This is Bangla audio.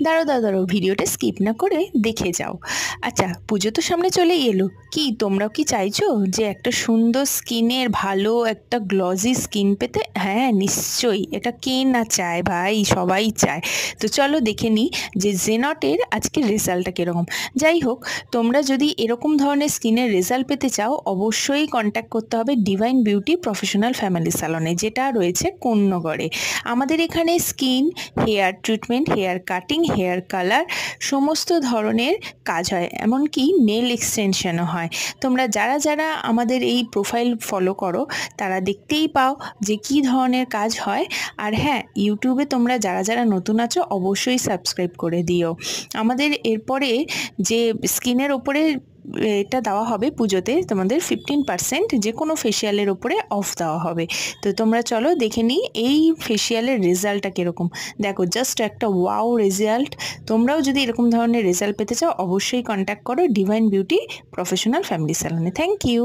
দাঁড়াও দাঁড়াও দাঁড়াও, ভিডিওটা স্কিপ না করে দেখে যাও। আচ্ছা, পুজো তো সামনে চলেই এলো, কি তোমরাও কি চাইছো যে একটা সুন্দর স্কিনের, ভালো একটা গ্লজি স্কিন পেতে? হ্যাঁ নিশ্চয়ই, এটা কে না চায় ভাই, সবাই চায়। তো চলো দেখে নিই যে জেনটের আজকের রেজাল্টটা কীরকম। যাই হোক, তোমরা যদি এরকম ধরনের স্কিনের রেজাল্ট পেতে চাও অবশ্যই কন্ট্যাক্ট করতে হবে ডিভাইন বিউটি প্রফেশনাল ফ্যামিলি স্যালনে, যেটা রয়েছে কোন্নগরে। আমাদের এখানে skin, hair treatment, hair cutting, hair colour সমস্ত ধরনের কাজ হয়, এমনকি নেল এক্সটেনশনও হয়। তোমরা যারা যারা আমাদের এই প্রোফাইল ফলো করো তারা দেখতেই পাও যে কী ধরনের কাজ হয়। আর হ্যাঁ, ইউটিউবে তোমরা যারা যারা নতুন আছো অবশ্যই সাবস্ক্রাইব করে দিও। আমাদের এরপরে যে স্কিনের ওপরে এটা দেওয়া হবে পুজোতে, তোমাদের 15% যে কোনো ফেসিয়ালের ওপরে অফ দেওয়া হবে। তো তোমরা চলো দেখে নিই এই ফেসিয়ালের রেজাল্টটা কীরকম। দেখো, জাস্ট একটা ওয়াও রেজাল্ট। তোমরাও যদি এরকম ধরনের রেজাল্ট পেতে চাও অবশ্যই কন্ট্যাক্ট করো ডিভাইন বিউটি প্রফেশনাল ফ্যামিলি স্যালনে। Thank you.